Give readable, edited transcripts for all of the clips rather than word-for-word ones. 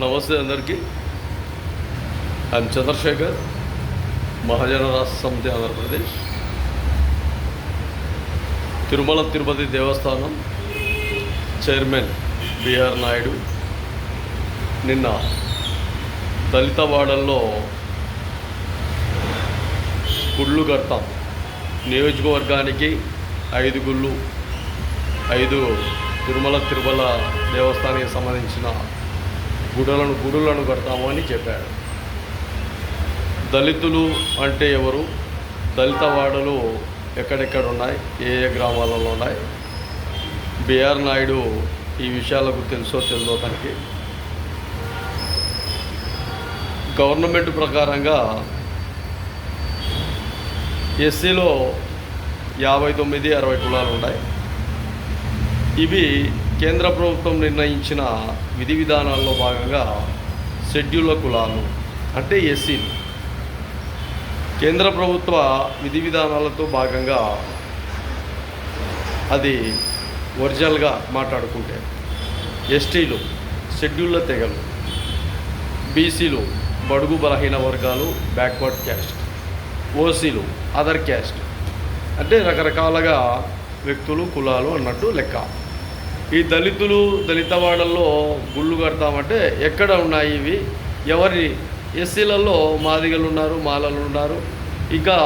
నమస్తే అందరికీ. ఐఎమ్ చంద్రశేఖర్, మహాజన రాష్ట్ర సమితి ఆంధ్రప్రదేశ్. తిరుమల తిరుపతి దేవస్థానం చైర్మన్ బిఆర్ నాయుడు నిన్న దళితవాడల్లో గుళ్ళు కడతాం, నియోజకవర్గానికి 5 గుళ్ళు, 5 తిరుమల దేవస్థానానికి సంబంధించిన గుడులను కడతాము అని చెప్పాడు. దళితులు అంటే ఎవరు, దళితవాడలు ఎక్కడెక్కడ ఉన్నాయి, ఏ గ్రామాలలో ఉన్నాయి, బిఆర్ నాయుడు ఈ విషయాలకు తెలుసో తనకి. గవర్నమెంట్ ప్రకారంగా ఎస్సీలో 59, 60 కులాలు ఉన్నాయి. ఇవి కేంద్ర ప్రభుత్వం నిర్ణయించిన విధి విధానాల్లో భాగంగా షెడ్యూల్ కులాలు అంటే ఎస్సీలు. కేంద్ర ప్రభుత్వ విధి విధానాలతో భాగంగా అది ఒరిజినల్గా మాట్లాడుకుంటే ఎస్టీలు షెడ్యూల్ల తెగలు, బీసీలు బడుగు బలహీన వర్గాలు బ్యాక్వర్డ్ క్యాస్ట్, ఓసీలు అదర్ క్యాస్ట్, అంటే రకరకాలుగా వ్యక్తులు కులాలు అన్నట్టు లెక్క. ఈ దళితులు దళితవాడల్లో గుళ్ళు కడతామంటే ఎక్కడ ఉన్నాయి ఇవి, ఎవరి ఎస్సీలలో మాదిగలు ఉన్నారు, మాలలు ఉన్నారు, ఇంకా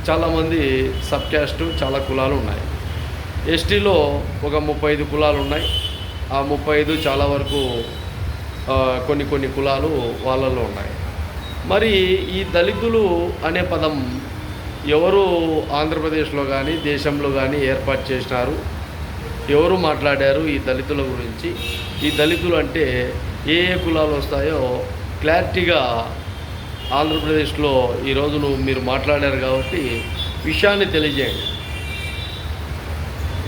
చాలామంది సబ్ క్యాస్టు చాలా కులాలు ఉన్నాయి. ఎస్టీలో ఒక 35 కులాలు ఉన్నాయి. ఆ 35 చాలా వరకు కొన్ని కులాలు వాళ్ళలో ఉన్నాయి. మరి ఈ దళితులు అనే పదం ఎవరు ఆంధ్రప్రదేశ్లో కానీ దేశంలో కానీ ఏర్పాటు చేసినారు, ఎవరు మాట్లాడారు ఈ దళితుల గురించి, ఈ దళితులు అంటే ఏ కులాలు వస్తాయో క్లారిటీగా ఆంధ్రప్రదేశ్లో ఈరోజు మీరు మాట్లాడారు కాబట్టి విషయాన్ని తెలియజేయండి.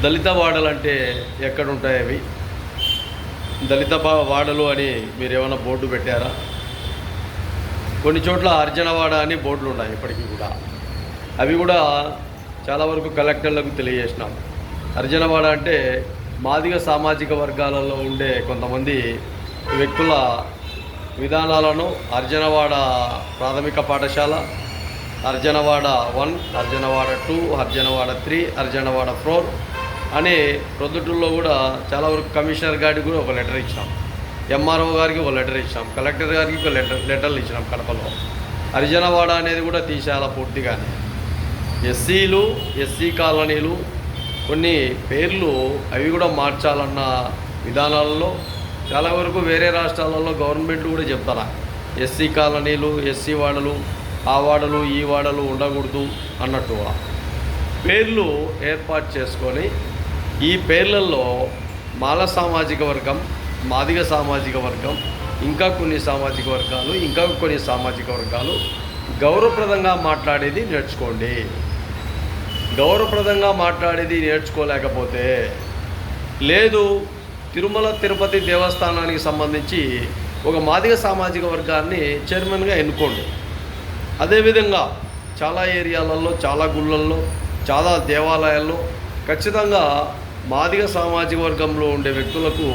దళిత వాడలు అంటే ఎక్కడ ఉంటాయి అవి, దళిత వాడలు అని మీరు ఏమైనా బోర్డు పెట్టారా? కొన్ని చోట్ల అర్జనవాడ అని బోర్డులు ఉన్నాయి ఇప్పటికీ కూడా. అవి కూడా చాలా వరకు కలెక్టర్లకు తెలియజేసినాం. అర్జనవాడ అంటే మాదిగ సామాజిక వర్గాలలో ఉండే కొంతమంది వ్యక్తుల విధానాలను అర్జనవాడ ప్రాథమిక పాఠశాల, అర్జనవాడ 1, అర్జనవాడ 2, అర్జనవాడ 3, అర్జనవాడ 4 అనే ప్రొద్దుటూరులో కూడా చాలా వరకు కమిషనర్ గారికి కూడా ఒక లెటర్ ఇచ్చాం, ఎంఆర్ఓ గారికి ఒక లెటర్ ఇచ్చాం, కలెక్టర్ గారికి ఒక లెటర్లు ఇచ్చినాం. కడపలో హరిజనవాడ అనేది కూడా తీసేయాల పూర్తిగానే. ఎస్సీలు, ఎస్సీ కాలనీలు కొన్ని పేర్లు అవి కూడా మార్చాలన్న విధానాలలో చాలా వరకు వేరే రాష్ట్రాలలో గవర్నమెంట్లు కూడా చెప్తారా, ఎస్సీ కాలనీలు, ఎస్సీ వాడలు, ఆ వాడలు ఈ వాడలు ఉండకూడదు అన్నట్టుగా పేర్లు ఏర్పాటు చేసుకొని ఈ పేర్లలో మాల సామాజిక వర్గం, మాదిగ సామాజిక వర్గం, ఇంకా కొన్ని సామాజిక వర్గాలు గౌరవప్రదంగా మాట్లాడేది నేర్చుకోండి. గౌరవప్రదంగా మాట్లాడేది నేర్చుకోలేకపోతే లేదు, తిరుమల తిరుపతి దేవస్థానానికి సంబంధించి ఒక మాదిగ సామాజిక వర్గాన్ని చైర్మన్గా ఎన్నుకోండి. అదేవిధంగా చాలా ఏరియాలలో, చాలా గుళ్ళల్లో, చాలా దేవాలయాల్లో ఖచ్చితంగా మాదిగ సామాజిక వర్గంలో ఉండే వ్యక్తులకు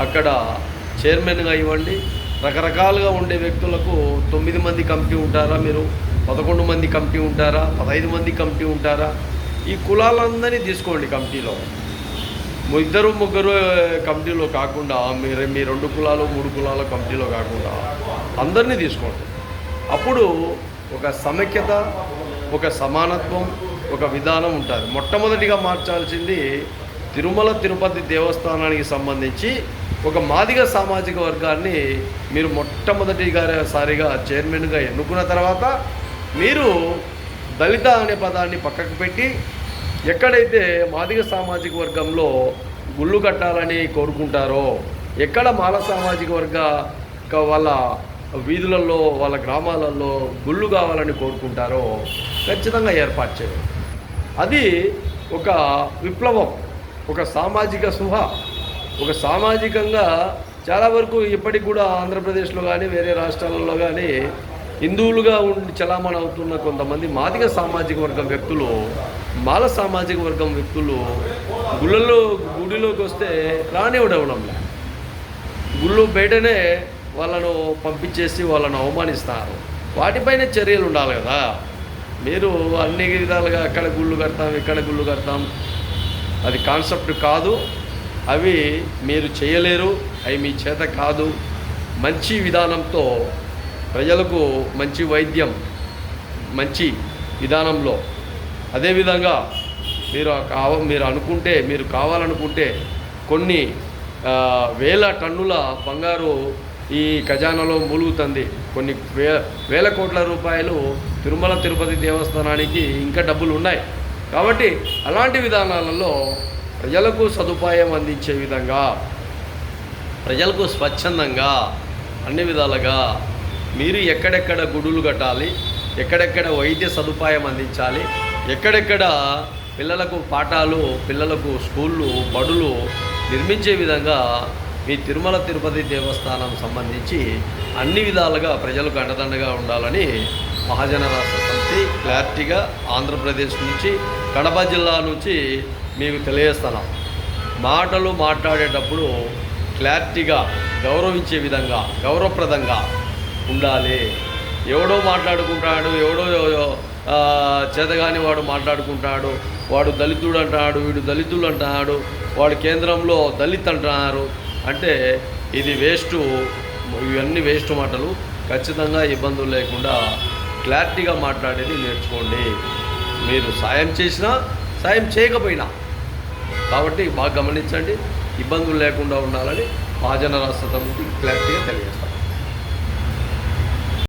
అక్కడ చైర్మన్గా ఇవ్వండి. రకరకాలుగా ఉండే వ్యక్తులకు 9 మంది కమిటీ ఉంటారా, మీరు 11 మంది కమిటీ ఉంటారా, 15 మంది కమిటీ ఉంటారా, ఈ కులాలందరినీ తీసుకోండి కమిటీలో. 2, 3 కమిటీలో కాకుండా మీ 2 కులాలు 3 కులాల కమిటీలో కాకుండా అందరినీ తీసుకోండి. అప్పుడు ఒక సమైక్యత, ఒక సమానత్వం, ఒక విధానం ఉంటుంది. మొట్టమొదటిగా మార్చాల్సింది తిరుమల తిరుపతి దేవస్థానానికి సంబంధించి ఒక మాదిగ సామాజిక వర్గాన్ని మీరు మొట్టమొదటిసారిగా చైర్మన్గా ఎన్నుకున్న తర్వాత మీరు దళిత అనే పదాన్ని పక్కకు పెట్టి ఎక్కడైతే మాదిగ సామాజిక వర్గంలో గుళ్ళు కట్టాలని కోరుకుంటారో, ఎక్కడ మాల సామాజిక వర్గ వాళ్ళ వీధులలో, వాళ్ళ గ్రామాలలో గుళ్ళు కావాలని కోరుకుంటారో ఖచ్చితంగా ఏర్పాటు చేయాలి. అది ఒక విప్లవం, ఒక సామాజిక సుహ, ఒక సామాజికంగా చాలా వరకు ఇప్పటికి కూడా ఆంధ్రప్రదేశ్లో కానీ వేరే రాష్ట్రాలలో కానీ హిందువులుగా ఉండి చలామణి అవుతున్న కొంతమంది మాదిగ సామాజిక వర్గం వ్యక్తులు, మాల సామాజిక వర్గం వ్యక్తులు గుడిలోకి వస్తే రానివ్వడంలే. గుళ్ళు బయటనే వాళ్ళను పంపించేసి వాళ్ళను అవమానిస్తారు. వాటిపైనే చర్యలు ఉండాలి కదా. మీరు అన్ని విధాలుగా అక్కడ గుళ్ళు కడతాం, ఇక్కడ గుళ్ళు కడతాం, అది కాన్సెప్ట్ కాదు. అవి మీరు చేయలేరు, అవి మీ చేత కాదు. మంచి విధానంతో ప్రజలకు మంచి వైద్యం, మంచి విధానంలో, అదేవిధంగా మీరు అనుకుంటే, మీరు కావాలనుకుంటే కొన్ని వేల టన్నుల బంగారు ఈ ఖజానాలో మూలుగుతుంది. కొన్ని వేల కోట్ల రూపాయలు తిరుమల తిరుపతి దేవస్థానానికి ఇంకా డబ్బులు ఉన్నాయి. కాబట్టి అలాంటి విధానాలలో ప్రజలకు సదుపాయం అందించే విధంగా, ప్రజలకు స్వచ్ఛందంగా అన్ని విధాలుగా మీరు ఎక్కడెక్కడ గుడులు కట్టాలి, ఎక్కడెక్కడ వైద్య సదుపాయం అందించాలి, ఎక్కడెక్కడ పిల్లలకు పాఠాలు, పిల్లలకు స్కూళ్ళు, బడులు నిర్మించే విధంగా మీ తిరుమల తిరుపతి దేవస్థానం సంబంధించి అన్ని విధాలుగా ప్రజలకు అండదండగా ఉండాలని మహాజన రాష్ట్ర సమితి క్లారిటీగా ఆంధ్రప్రదేశ్ నుంచి, కడప జిల్లా నుంచి మీకు తెలియజేస్తున్నాం. మాటలు మాట్లాడేటప్పుడు క్లారిటీగా గౌరవించే విధంగా, గౌరవప్రదంగా ఉండాలి. ఎవడో మాట్లాడుకుంటాడు, ఎవడో చేతగాని వాడు మాట్లాడుకుంటాడు, వాడు దళితుడు అంటున్నాడు, వీడు దళితులు అంటున్నాడు, వాడు కేంద్రంలో దళిత్ అంటున్నారు అంటే ఇది వేస్టు. ఇవన్నీ వేస్ట్ మాటలు. ఖచ్చితంగా ఇబ్బందులు లేకుండా క్లారిటీగా మాట్లాడేది నేర్చుకోండి. మీరు సాయం చేసినా, సాయం చేయకపోయినా. కాబట్టి బాగా గమనించండి. ఇబ్బందులు లేకుండా ఉండాలని మహాజన రాష్ట్ర సమితి క్లారిటీగా తెలియజేస్తాం.